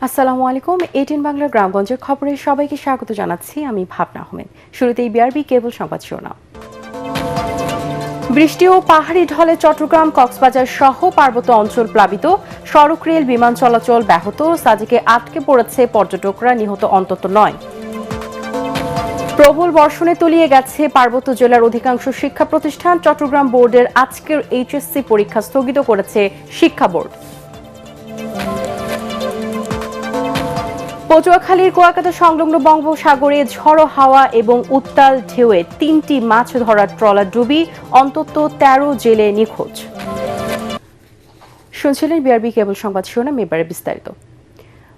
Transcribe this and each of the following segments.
আসসালামু আলাইকুম। 18 বাংলার গ্রামগঞ্জের খবরে সবাইকে স্বাগত জানাচ্ছি। আমি ভাবনা আহমেদ। শুরুতেই বিআরবি কেবল সংবাদ শিরোনাম। বৃষ্টি ও পাহাড়ি ঢলে চট্টগ্রাম কক্সবাজার সহ পার্বত্য অঞ্চল প্লাবিত, সড়ক রেল বিমান চলাচল ব্যাহত, সাজেকে আটকে পড়েছে পর্যটকরা, নিহত অন্তত 9। প্রবল বর্ষণে তলিয়ে গেছে পার্বত্য জেলার অধিকাংশ শিক্ষা প্রতিষ্ঠান, চট্টগ্রাম বোর্ডের আজকের এইচএসসি পরীক্ষা স্থগিত করেছে শিক্ষা বোর্ড। পটুয়াখালীর কুয়াকাটা সংলগ্ন বঙ্গোপসাগরে ঝড়ো হাওয়া এবং উত্তাল ঢেউয়ে 3টি মাছ ধরার ট্রলার ডুবি, অন্তত 13 জেলে নিখোঁজ। শুনছিলেন বিআরবি কেবল সংবাদ শিরোনাম, এবারে বিস্তারিত।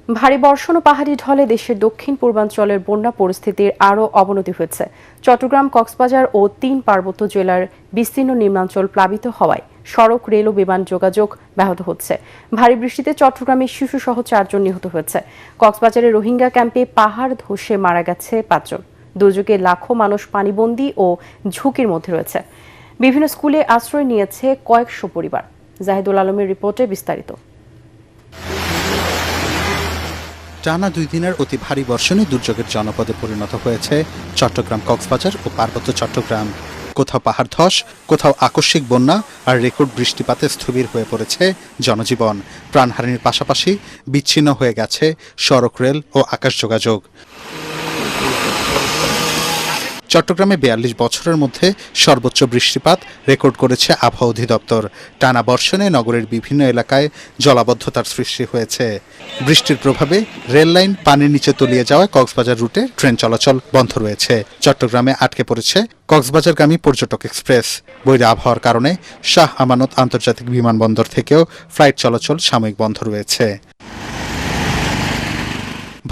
ভারী বর্ষণ ও পাহাড়ি ঢলে দেশের দক্ষিণ পূর্বাঞ্চলের বন্যা পরিস্থিতির আরও অবনতি হয়েছে। চট্টগ্রাম, কক্সবাজার ও 3 পার্বত্য জেলার বিস্তীর্ণ নিম্নাঞ্চল প্লাবিত হওয়ায় সড়ক, রেল ও বিমান যোগাযোগ ব্যাহত হচ্ছে। ভারী বৃষ্টিতে চট্টগ্রামের শিশুসহ 4 জন নিহত হয়েছে। কক্সবাজারের রোহিঙ্গা ক্যাম্পে পাহাড় ধসে মারা গেছে 5 জন। দুর্যোগে লাখো মানুষ পানিবন্দী ও ঝুঁকির মধ্যে রয়েছে। বিভিন্ন স্কুলে আশ্রয় নিয়েছে কয়েকশো পরিবার। জাহিদুল আলমের রিপোর্টে বিস্তারিত। টানা 2 দিনের অতি ভারী বর্ষণে দুর্যোগের জনপদে পরিণত হয়েছে চট্টগ্রাম, কক্সবাজার ও পার্বত্য চট্টগ্রাম। কোথাও পাহাড় ধস, কোথাও আকস্মিক বন্যা আর রেকর্ড বৃষ্টিপাতে স্থবির হয়ে পড়েছে জনজীবন। প্রাণহানির পাশাপাশি বিচ্ছিন্ন হয়ে গেছে সড়ক, রেল ও আকাশ যোগাযোগ। চট্টগ্রামে 42 বছরের মধ্যে সর্বোচ্চ বৃষ্টিপাত রেকর্ড করেছে আবহাওয়া অধিদপ্তর। টানা বর্ষণে নগরের বিভিন্ন এলাকায় জলাবদ্ধতার সৃষ্টি হয়েছে। বৃষ্টির প্রভাবে রেল লাইন পানির নিচে তলিয়ে যাওয়ায় কক্সবাজার রুটে ট্রেন চলাচল বন্ধ রয়েছে। চট্টগ্রামে আটকে পড়েছে কক্সবাজারগামী পর্যটক এক্সপ্রেস। বৈরী আবহাওয়ার কারণে শাহ আমানত আন্তর্জাতিক বিমানবন্দর থেকেও ফ্লাইট চলাচল সাময়িক বন্ধ রয়েছে।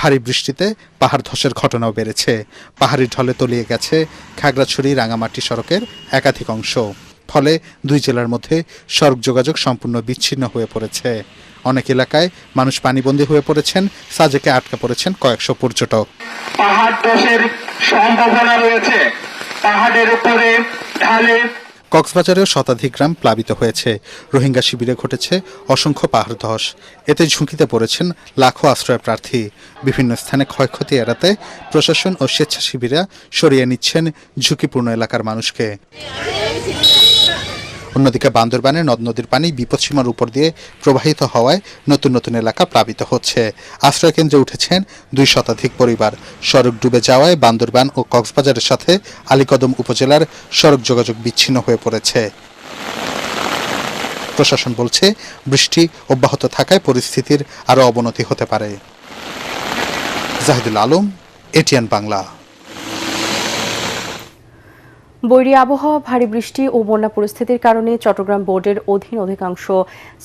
ভারী বৃষ্টিতে পাহাড় ধসের ঘটনাও বেড়েছে। পাহাড়ি ঢলে তলিয়ে গেছে খাগড়াছড়ি রাঙামাটি সড়কের একাধিক অংশ। ফলে 2 জেলার মধ্যে সড়ক যোগাযোগ সম্পূর্ণ বিচ্ছিন্ন হয়ে পড়েছে। অনেক এলাকায় মানুষ পানিবন্দী হয়ে পড়েছেন, সাজেকে আটকা পড়েছেন কয়েকশো পর্যটক। পাহাড় ধসের সম্ভাবনা রয়েছে, পাহাড়ের উপরে ঢালে। কক্সবাজারেও শতাধিক গ্রাম প্লাবিত হয়েছে। রোহিঙ্গা শিবিরে ঘটেছে অসংখ্য পাহাড় ধস। এতে ঝুঁকিতে পড়েছেন লাখো আশ্রয় প্রার্থী। বিভিন্ন স্থানে ক্ষয়ক্ষতি এড়াতে প্রশাসন ও স্বেচ্ছাসেবীরা সরিয়ে নিচ্ছেন ঝুঁকিপূর্ণ এলাকার মানুষকে। অন্যদিকে বান্দরবানে নদ নদীর পানি বিপদসীমার উপর দিয়ে প্রবাহিত হওয়ায় নতুন নতুন এলাকা প্লাবিত হচ্ছে। আশ্রয়কেন্দ্রে উঠেছেন 2 শতাধিক পরিবার। সড়ক ডুবে যাওয়ায় বান্দরবান ও কক্সবাজারের সাথে আলীকদম উপজেলার সড়ক যোগাযোগ বিচ্ছিন্ন হয়ে পড়েছে। প্রশাসন বলছে, বৃষ্টি অব্যাহত থাকায় পরিস্থিতির আরও অবনতি হতে পারে। জাহিদুল আলম, এটিএন বাংলা। বৈরী আবহাওয়া, ভারী বৃষ্টি ও বন্যা পরিস্থিতির কারণে চট্টগ্রাম বোর্ডের অধীন অধিকাংশ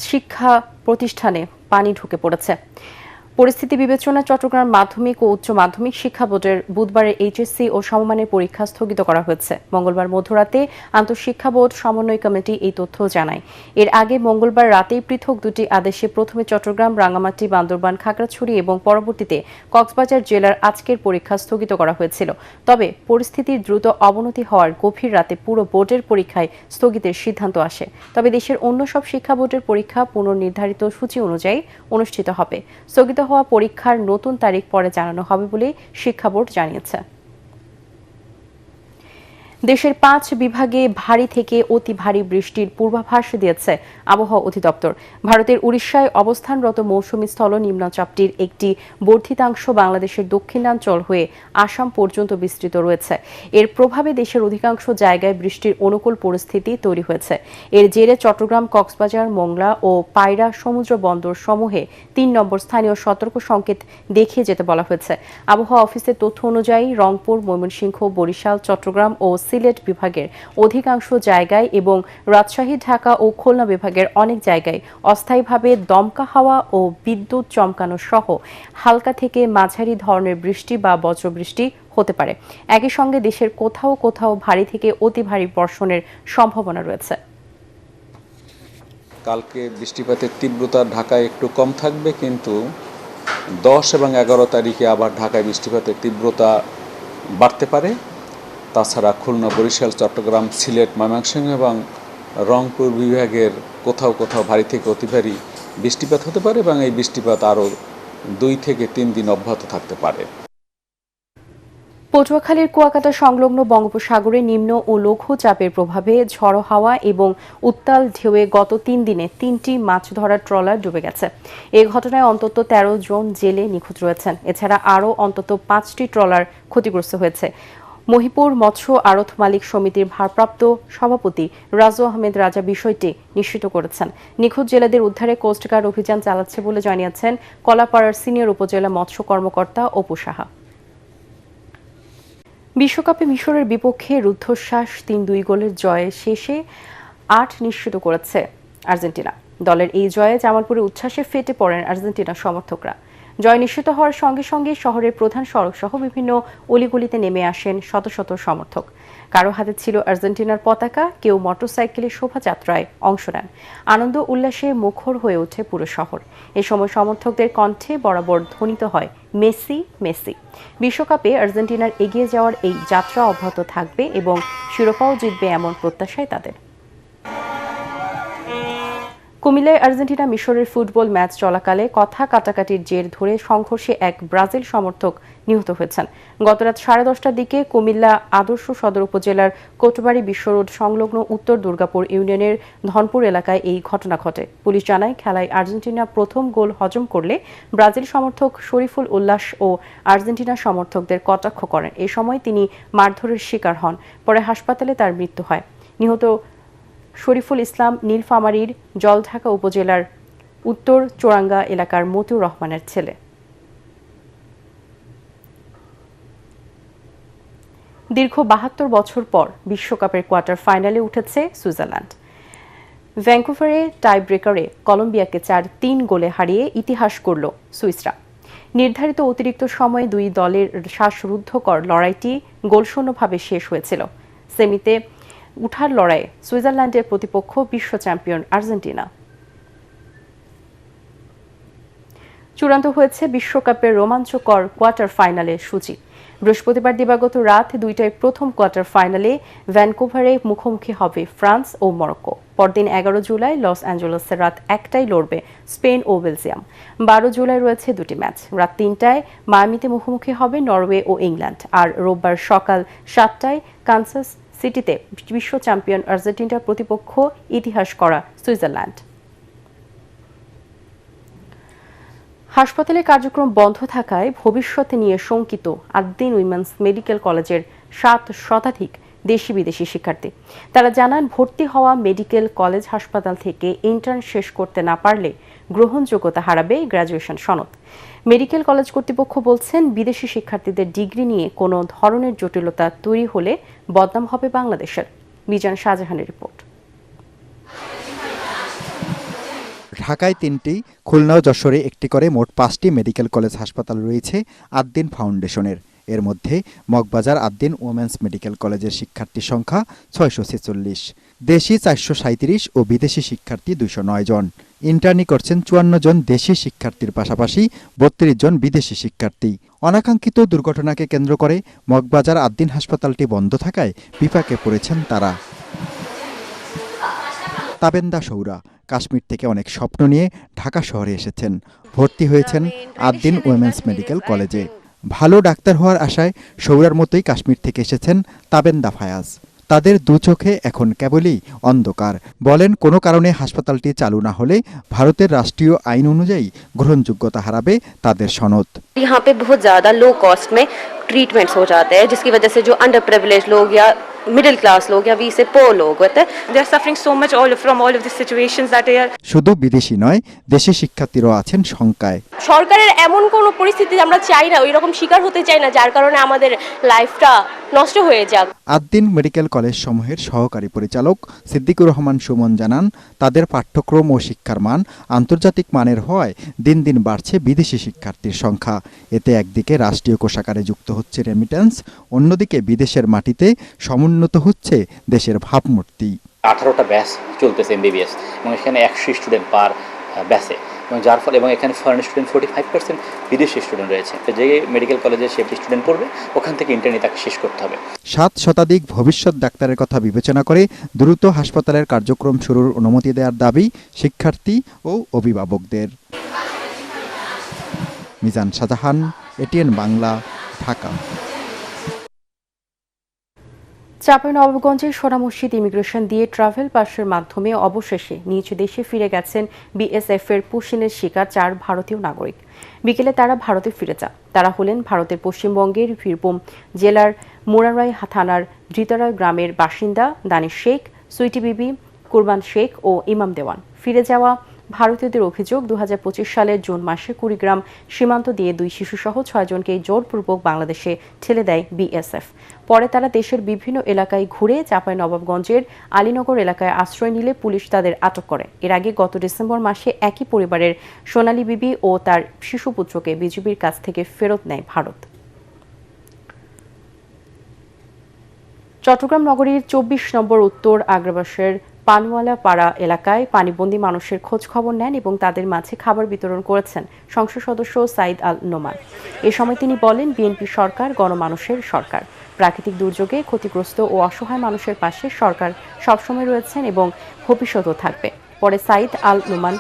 শিক্ষা প্রতিষ্ঠানে পানি ঢুকে পড়েছে। পরিস্থিতি বিবেচনায় চট্টগ্রাম মাধ্যমিক ও উচ্চ মাধ্যমিক শিক্ষা বোর্ডের বুধবারের এইচএসসি ও সমমানের পরীক্ষা স্থগিত করা হয়েছে। মঙ্গলবার মধ্যরাতে আন্তঃশিক্ষা বোর্ড সমন্বয় কমিটি এই তথ্য জানায়। এর আগে মঙ্গলবার রাতেই পৃথক 2টি আদেশে প্রথমে চট্টগ্রাম, রাঙামাটি, বান্দরবান, খাগড়াছড়ি এবং পরবর্তীতে কক্সবাজার জেলার আজকের পরীক্ষা স্থগিত করা হয়েছিল। তবে পরিস্থিতির দ্রুত অবনতি হওয়ার গভীর রাতে পুরো বোর্ডের পরীক্ষায় স্থগিতের সিদ্ধান্ত আসে। তবে দেশের অন্য সব শিক্ষা বোর্ডের পরীক্ষা পুনর্নির্ধারিত সূচি অনুযায়ী অনুষ্ঠিত হবে। স্থগিত হওয়া পরীক্ষার নতুন তারিখ পরে জানানো হবে বলে শিক্ষা বোর্ড জানিয়েছে। দেশের 5 বিভাগে ভারী থেকে অতি ভারী বৃষ্টির পূর্বাভাস দিয়েছে আবহাওয়া অধিদপ্তর। ভারতের উড়িষ্যায় অবস্থানরত মৌসুমী স্থল নিম্নচাপটির একটি বর্ধিতাংশ বাংলাদেশের দক্ষিণাঞ্চল হয়ে আসাম পর্যন্ত বিস্তৃত রয়েছে। এর প্রভাবে দেশের অধিকাংশ জায়গায় বৃষ্টির অনুকূল পরিস্থিতি তৈরি হয়েছে। এর জেরে চট্টগ্রাম, কক্সবাজার, মোংলা ও পায়রা সমুদ্র বন্দর সমূহে 3 নম্বর স্থানীয় সতর্ক সংকেত দেখিয়ে যেতে বলা হয়েছে। আবহাওয়া অফিসের তথ্য অনুযায়ী রংপুর, ময়মনসিংহ, বরিশাল, চট্টগ্রাম ও সিলেট বিভাগের অধিকাংশ জায়গায় এবং রাজশাহী, ঢাকা ও খুলনা বিভাগের অনেক জায়গায় অস্থায়ীভাবে দমকা হাওয়া ও বিদ্যুৎ চমকানো সহ হালকা থেকে মাঝারি ধরনের বৃষ্টি বা বজ্রবৃষ্টি হতে পারে। একই সঙ্গে দেশের কোথাও কোথাও ভারী থেকে অতি ভারী বর্ষণের সম্ভাবনা রয়েছে। কালকে বৃষ্টিপাতের তীব্রতা ঢাকায় একটু কম থাকবে, কিন্তু 10 এবং 11 তারিখে আবার ঢাকায় বৃষ্টিপাতের তীব্রতা বাড়তে পারে। তাছাড়া খুলনা, বরিশাল, চট্টগ্রাম, সিলেট, ময়মনসিংহ এবং রংপুর বিভাগের কোথাও কোথাও ভারী থেকে অতি ভারী বৃষ্টিপাত হতে পারে এবং এই বৃষ্টিপাত আরও 2 থেকে 3 দিন অব্যাহত থাকতে পারে। পটুয়াখালীর কুয়াকাটা সংলগ্ন বঙ্গোপসাগরে নিম্ন ও লঘু চাপের প্রভাবে ঝড়ো হাওয়া এবং উত্তাল ঢেউয়ে গত 3 দিনে 3টি মাছ ধরার ট্রলার ডুবে গেছে। এই ঘটনায় অন্তত 13 জন জেলে নিখোঁজ রয়েছেন। এছাড়া আরও অন্তত 5টি ট্রলার ক্ষতিগ্রস্ত হয়েছে। মহিপুর মৎস্য আড়ত মালিক সমিতির ভারপ্রাপ্ত সভাপতি রাজু আহমেদ রাজা বিষয়টি নিশ্চিত করেছেন। নিখোঁজ জেলেদের উদ্ধারে কোস্টগার্ড অভিযান চালাচ্ছে বলে জানিয়েছেন কলাপাড়ার সিনিয়র উপজেলা মৎস্য কর্মকর্তা অপু সাহা। বিশ্বকাপে মিশরের বিপক্ষে রুদ্ধশ্বাস 3-2 গোলের জয়ে শেষে 8 নিশ্চিত করেছে আর্জেন্টিনা। দলের এই জয়ে জামালপুরে উচ্ছ্বাসে ফেটে পড়েন আর্জেন্টিনার সমর্থকরা। জয় নিশ্চিত হওয়ার সঙ্গে সঙ্গে শহরের প্রধান সড়ক সহ বিভিন্ন অলিগলিতে নেমে আসেন শত শত সমর্থক। কারো হাতে ছিল আর্জেন্টিনার পতাকা, কেউ মোটরসাইকেলে শোভাযাত্রায় অংশ নেন। আনন্দ উল্লাসে মুখর হয়ে ওঠে পুরো শহর। এ সময় সমর্থকদের কণ্ঠে বরাবর ধ্বনিত হয় মেসি মেসি। বিশ্বকাপে আর্জেন্টিনার এগিয়ে যাওয়ার এই যাত্রা অব্যাহত থাকবে এবং শিরোপাও জিতবে এমন প্রত্যাশাই তাদের। কুমিল্লায় আর্জেন্টিনা মিশরের ফুটবল ম্যাচ চলাকালে কথা কাটাকাটির জের ধরে সংঘর্ষে এক ব্রাজিল সমর্থক নিহত হয়েছেন। গতরাত 10:30টার দিকে কুমিল্লা আদর্শ সদর উপজেলার কোটবাড়ি বিশ্বরোড সংলগ্ন উত্তর দুর্গাপুর ইউনিয়নের ধনপুর এলাকায় এই ঘটনা ঘটে। পুলিশ জানায়, খেলায় আর্জেন্টিনা প্রথম গোল হজম করলে ব্রাজিল সমর্থক শরীফুল উল্লাস ও আর্জেন্টিনা সমর্থকদের কটাক্ষ করেন। এ সময় তিনি মারধরের শিকার হন। পরে হাসপাতালে তার মৃত্যু হয়। নিহত শরীফুল ইসলাম নীলফামারীর জলঢাকা উপজেলার উত্তর চোরাঙ্গা এলাকার মতিউর রহমানের ছেলে। দীর্ঘ 72 বছর পর বিশ্বকাপের কোয়ার্টার ফাইনালে উঠেছে সুইজারল্যান্ড। ভ্যাঙ্কুভারে টাই ব্রেকারে কলম্বিয়াকে 4-3 গোলে হারিয়ে ইতিহাস গড়ল সুইসরা। নির্ধারিত অতিরিক্ত সময়ে দুই দলের শ্বাসরুদ্ধকর লড়াইটি গোলশূন্যভাবে শেষ হয়েছিল। সেমিতে উঠার লড়াইয়ে সুইজারল্যান্ডের প্রতিপক্ষ বিশ্ব চ্যাম্পিয়ন আর্জেন্টিনা। চূড়ান্ত হয়েছে বিশ্বকাপের রোমাঞ্চকর কোয়ার্টার ফাইনালের সূচি। বৃহস্পতিবার দিবাগত রাত 2টায় প্রথম কোয়ার্টার ফাইনালে ভ্যানকুভারে মুখোমুখি হবে ফ্রান্স ও মরক্কো। পরদিন 11 জুলাই লস অ্যাঞ্জেলেসে রাত 1টায় লড়বে স্পেন ও বেলজিয়াম। 12 জুলাই রয়েছে 2টি ম্যাচ। রাত 3টায় মায়ামিতে মুখোমুখি হবে নরওয়ে ও ইংল্যান্ড। আর রোববার সকাল 7টায় কানসাস সিটিতে বিশ্ব চ্যাম্পিয়ন আর্জেন্টিনার প্রতিপক্ষ ইতিহাস করা সুইজারল্যান্ড। হাসপাতালে কার্যক্রম বন্ধ থাকায় ভবিষ্যৎ নিয়ে শঙ্কিত আদ্দিন উইমেন্স মেডিকেল কলেজের 7 শতাধিক দেশি বিদেশি শিক্ষার্থী। তারা জানান, ভর্তি হওয়া মেডিকেল কলেজ হাসপাতাল থেকে ইন্টার্ন শেষ করতে না পারলে গ্রহণযোগ্যতা হারাবে গ্র্যাজুয়েশন সনদ। মেডিকেল কলেজ কর্তৃপক্ষ বলছেন, বিদেশি শিক্ষার্থীদের ডিগ্রি নিয়ে কোনো ধরনের জটিলতা তৈরি হলে বদনাম হবে বাংলাদেশের। মিজান শাহজাহানের রিপোর্ট। ঢাকায় 3টি, খুলনা ও যশোরে 1টি করে মোট 5টি মেডিকেল কলেজ হাসপাতাল রয়েছে আদ্দিন ফাউন্ডেশনের। এর মধ্যে মগবাজার আদ্দিন ওমেন্স মেডিকেল কলেজের শিক্ষার্থী সংখ্যা 646, দেশি 437 ও বিদেশি শিক্ষার্থী 209 জন। ইন্টার্নি করছেন 54 জন দেশি শিক্ষার্থীর পাশাপাশি 32 জন বিদেশি শিক্ষার্থী। অনাকাঙ্ক্ষিত দুর্ঘটনাকে কেন্দ্র করে মগবাজার আদ্দিন হাসপাতালটি বন্ধ থাকায় বিপাকে পড়েছেন তারা। তাবেন্দা সৌরা কাশ্মীর থেকে অনেক স্বপ্ন নিয়ে ঢাকা শহরে এসেছেন। ভর্তি হয়েছেন আদ্দিন ওমেন্স মেডিকেল কলেজে। ভালো ডাক্তার হওয়ার আশায় সৌরার মতোই কাশ্মীর থেকে এসেছেন তাবেন্দা ফায়াজ। তাদের দু চোখে এখন কেবলই অন্ধকার। বলেন, কোনো কারণে হাসপাতালটি চালু না হলে ভারতের রাষ্ট্রীয় আইন অনুযায়ী গ্রহণযোগ্যতা হারাবে তাদের সনদ। यहाँ पे बहुत ज़्यादा लो कॉस्ट में ट्रीटमेंट्स हो जाते हैं, जिसकी वजह से जो अंडर प्रिविलेज लोग या मिडिल क्लास लोग या वी से पोर लोग होते हैं, they are suffering so much from all of these situations that they are. শুধু বিদেশি নয়, দেশি শিক্ষার্থীরাও আছেন শঙ্কায়। সরকারের এমন কোনো পরিস্থিতি আমরা চাই না, ওই রকম শিকার হতে চাই না যার কারণে আমাদের লাইফটা নষ্ট হয়ে যাক। আদ্দিন মেডিকেল কলেজ সমূহের সহকারী পরিচালক সিদ্দিকুর রহমান সুমন জানান, তাদের পাঠ্যক্রম ও শিক্ষার মান আন্তর্জাতিক মানের হওয়ায় দিন দিন বাড়ছে বিদেশি শিক্ষার্থীর সংখ্যা। এতে একদিকে রাষ্ট্রীয় কোষাগারে যুক্ত হচ্ছে রেমিটেন্স, অন্যদিকে বিদেশের মাটিতে সমুন্নত হচ্ছে দেশের ভাবমূর্তি। 18টা ব্যাচ চলতেছে এমবিবিএস এবং এখানে 100 স্টুডেন্ট পার ব্যাচে, এবং যার ফলে এবং এখানে ফরেন স্টুডেন্ট 45% বিদেশি স্টুডেন্ট রয়েছে। যে মেডিকেল কলেজে সেফটি স্টুডেন্ট পড়বে ওখান থেকে ইন্টার্নি তাকে শেষ করতে হবে। 7 শতাধিক ভবিষ্যৎ ডাক্তারের কথা বিবেচনা করে দ্রুত হাসপাতালের কার্যক্রম শুরুর অনুমতি দেওয়ার দাবি শিক্ষার্থী ও অভিভাবকদের। মিজান শাহজাহান, এটিএন বাংলা, ঢাকা। চাঁপাইনবাবগঞ্জের সোনা মসজিদ ইমিগ্রেশন দিয়ে ট্রাভেল পাসের মাধ্যমে অবশেষে নিজ দেশে ফিরে গেছেন বিএসএফ এর পুশিনের শিকার 4 ভারতীয় নাগরিক। বিকেলে তারা ভারতে ফিরে যান। তারা হলেন ভারতের পশ্চিমবঙ্গের বীরভূম জেলার মুরারাই থানার ধৃতরায় গ্রামের বাসিন্দা দানিশ শেখ, সুইটি বিবি, কুরবান শেখ ও ইমাম দেওয়ান। ফিরে যাওয়া ভারতীয়দের অভিযোগ 2025 সালের জুন মাসে কুড়িগ্রাম সীমান্ত দিয়ে 2 শিশুসহ 6 জনকে জোরপূর্বক বাংলাদেশে ঠেলে দেয় বিএসএফ। পরে তারা দেশের বিভিন্ন এলাকায় ঘুরে চাঁপাইনবাবগঞ্জের আলীনগর এলাকায় আশ্রয় নিলে পুলিশ তাদের আটক করে। এর আগে গত ডিসেম্বর মাসে একই পরিবারের সোনালী বিবি ও তার শিশুপুত্রকে বিজিবির কাছ থেকে ফেরত নেয় ভারত। চট্টগ্রাম নগরীর 24 নম্বর উত্তর আগ্রাবাসের পানওয়ালা পাড়া এলাকায় পানিবন্দী মানুষের খোঁজ খবর নেন এবং তাদের মাঝে খাবার বিতরণ করেছেন সংসদ সদস্য সাইদ আল নোমান। এ সময় তিনি বলেন, বিএনপি সরকার গণমানুষের সরকার। প্রাকৃতিক দুর্যোগে ক্ষতিগ্রস্ত ও অসহায় মানুষের পাশে সরকার সবসময় রয়েছেন এবং ভবিষ্যতেও থাকবে। পরে সাইদ আল নোমান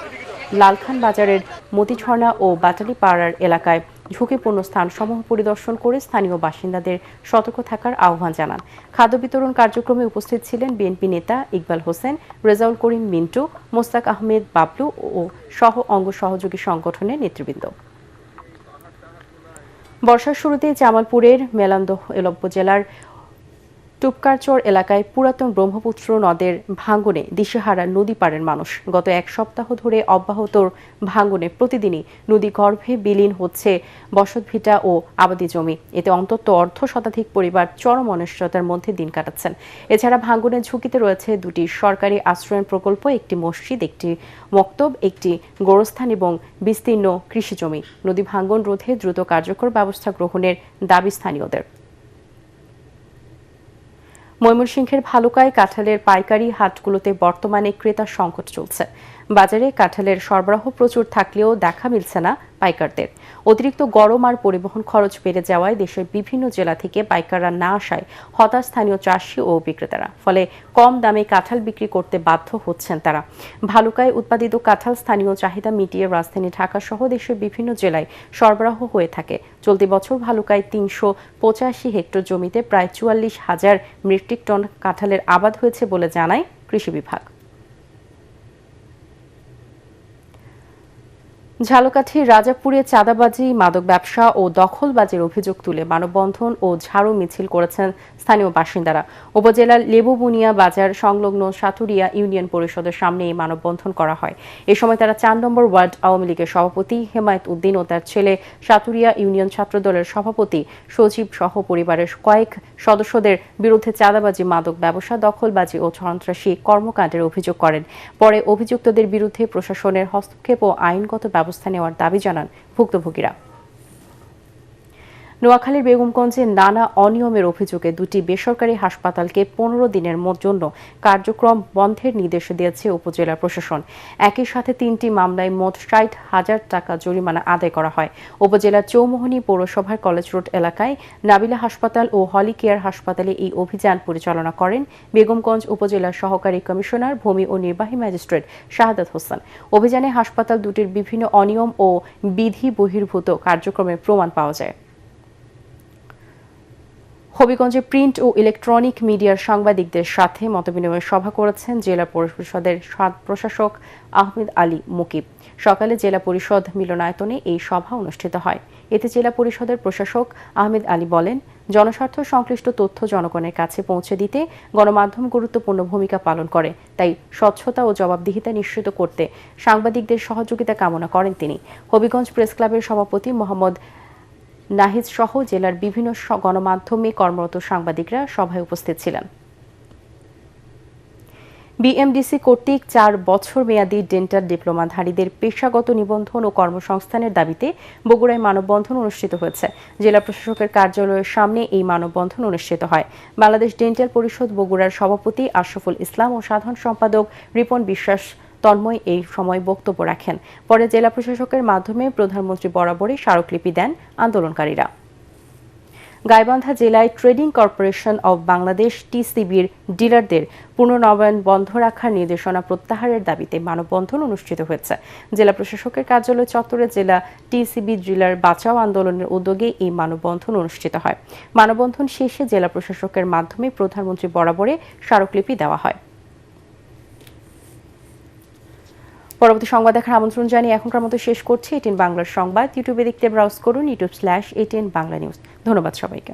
লালখান বাজারের মতিঝর্ণা ও বাটালি পাড়ার এলাকায় ঝুঁকিপূর্ণ স্থানসমূহ পরিদর্শন করে স্থানীয় বাসিন্দাদের সতর্ক থাকার আহ্বান জানান। খাদ্য বিতরণ কার্যক্রমে উপস্থিত ছিলেন বিএনপি নেতা ইকবাল হোসেন, রেজাউল করিম মিন্টু, মোস্তাক আহমেদ বাবলু ও সহ অঙ্গ সহযোগী সংগঠনের নেতৃবৃন্দ। বর্ষার শুরুতে জামালপুরের মেলান্দহ উপজেলার টুপকারচর এলাকায় পুরাতন ব্রহ্মপুত্র নদের ভাঙ্গনে দিশেহারা নদী পাড়ের মানুষ। গত 1 সপ্তাহ ধরে অব্যাহত ভাঙ্গনে প্রতিদিনই নদী গর্ভে বিলীন হচ্ছে বসতভিটা ও আবাদি জমি। এতে অন্তত অর্ধশতাধিক পরিবার চরম অনিশ্চয়তার মধ্যে দিন কাটাচ্ছেন। এছাড়া ভাঙ্গনের ঝুঁকিতে রয়েছে 2টি সরকারি আশ্রয়ন প্রকল্প, একটি মসজিদ, একটি মক্তব, একটি গোরস্থান এবং বিস্তীর্ণ কৃষি জমি। নদী ভাঙ্গন রোধে দ্রুত কার্যকর ব্যবস্থা গ্রহণের দাবি স্থানীয়দের। ময়মনসিংহের ভালুকায় কাঁঠালের পাইকারি হাটগুলোতে বর্তমানে ক্রেতা সংকট চলছে। বাজারে কাঁঠালের সরবরাহ প্রচুর থাকলেও দেখা মিলছে না পাইকারদের। অতিরিক্ত গরম আর পরিবহন খরচ বেড়ে যাওয়ায় দেশের বিভিন্ন জেলা থেকে পাইকাররা না আসায় হতাশ স্থানীয় চাষি ও বিক্রেতারা। ফলে কম দামে কাঁঠাল বিক্রি করতে বাধ্য হচ্ছেন তারা। ভালুকায় উৎপাদিত কাঁঠাল স্থানীয় চাহিদা মিটিয়ে রাজধানী ঢাকা সহ দেশের বিভিন্ন জেলায় সরবরাহ হয়ে থাকে। চলতি বছর ভালুকায় 385 হেক্টর জমিতে প্রায় 44,000 মেট্রিক টন কাঁঠালের আবাদ হয়েছে বলে জানায় কৃষি বিভাগ। ঝালকাঠির রাজাপুরে চাঁদাবাজি, মাদক ব্যবসা ও দখলবাজির অভিযোগ তুলে মানববন্ধন ও ঝাড়ু মিছিল করেছেন স্থানীয় বাসিন্দারা। উপজেলার লেবুবুনিয়া বাজার সংলগ্ন সাতুরিয়া ইউনিয়ন পরিষদের সামনে এই মানববন্ধন করা হয়। এ সময় তারা 4 নম্বর ওয়ার্ড আওয়ামী লীগের সভাপতি হেমায়েত উদ্দিন ও তার ছেলে সাতুরিয়া ইউনিয়ন ছাত্রদলের সভাপতি সজীব সহ পরিবারের কয়েক সদস্যদের বিরুদ্ধে চাঁদাবাজি, মাদক ব্যবসা, দখলবাজি ও সন্ত্রাসী কর্মকাণ্ডের অভিযোগ করেন। পরে অভিযুক্তদের বিরুদ্ধে প্রশাসনের হস্তক্ষেপ ও আইনগত ব্যবস্থা নেওয়ার দাবি জানান ভুক্তভোগীরা। নোয়াখালীর বেগমগঞ্জে নানা অনিয়মের অভিযোগে 2টি বেসরকারি হাসপাতালকে 15 দিনের জন্য কার্যক্রম বন্ধের নির্দেশ দিয়েছে উপজেলা প্রশাসন। একই সাথে 3টি মামলায় মোট 60,000 টাকা জরিমানা আদায় করা হয়। উপজেলার চৌমোহনী পৌরসভার কলেজ রোড এলাকায় নাবিলা হাসপাতাল ও হলি কেয়ার হাসপাতালে এই অভিযান পরিচালনা করেন বেগমগঞ্জ উপজেলার সহকারী কমিশনার ভূমি ও নির্বাহী ম্যাজিস্ট্রেট শাহাদাত হোসেন। অভিযানে হাসপাতাল দুটির বিভিন্ন অনিয়ম ও বিধি বহির্ভূত কার্যক্রমের প্রমাণ পাওয়া যায়। হবিগঞ্জে প্রিন্ট ও ইলেকট্রনিক মিডিয়ার সাংবাদিকদের সাথে মতবিনিময় সভা করেছেন জেলা পরিষদের প্রশাসক আহমেদ আলী মুকিব। সকালে জেলা পরিষদ মিলনায়তনে এই সভা অনুষ্ঠিত হয়। এতে জেলা পরিষদের প্রশাসক আহমেদ আলী বলেন, জনস্বার্থ সংশ্লিষ্ট তথ্য জনগণের কাছে পৌঁছে দিতে গণমাধ্যম গুরুত্বপূর্ণ ভূমিকা পালন করে। তাই স্বচ্ছতা ও জবাবদিহিতা নিশ্চিত করতে সাংবাদিকদের সহযোগিতা কামনা করেন তিনি। হবিগঞ্জ প্রেস ক্লাবের সভাপতি মোহাম্মদ নাহিদ সহ জেলার বিভিন্ন গণমাধ্যমে কর্মরত সাংবাদিকরা সভায় উপস্থিত ছিলেন। বিএমডিসি কর্তৃক 4 বছর মেয়াদী ডেন্টাল ডিপ্লোমাধারীদের পেশাগত নিবন্ধন ও কর্মসংস্থানের দাবিতে বগুড়ায় মানববন্ধন অনুষ্ঠিত হয়েছে। জেলা প্রশাসকের কার্যালয়ের সামনে এই মানববন্ধন অনুষ্ঠিত হয়। বাংলাদেশ ডেন্টাল পরিষদ বগুড়ার সভাপতি আশরাফুল ইসলাম ও সাধারণ সম্পাদক রিপন বিশ্বাস তন্ময় এই সময় বক্তব্য রাখেন। পরে জেলা প্রশাসকের মাধ্যমে প্রধানমন্ত্রী বরাবরই স্মারকলিপি দেন আন্দোলনকারীরা। গাইবান্ধা জেলায় ট্রেডিং কর্পোরেশন অব বাংলাদেশ টিসিবির ডিলারদের পুনর্নবায়ন বন্ধ রাখার নির্দেশনা প্রত্যাহারের দাবিতে মানববন্ধন অনুষ্ঠিত হয়েছে। জেলা প্রশাসকের কার্যালয় চত্বরে জেলা টিসিবি ডিলার বাঁচাও আন্দোলনের উদ্যোগে এই মানববন্ধন অনুষ্ঠিত হয়। মানববন্ধন শেষে জেলা প্রশাসকের মাধ্যমে প্রধানমন্ত্রী বরাবরে স্মারকলিপি দেওয়া হয়। পরবর্তী সংবাদ দেখার আমন্ত্রণ জানিয়ে এখনকার মতো শেষ করছি এটিএন বাংলার সংবাদ। ইউটিউবে দেখতে ব্রাউজ করুন youtube/ATN বাংলা নিউজ। ধন্যবাদ সবাইকে।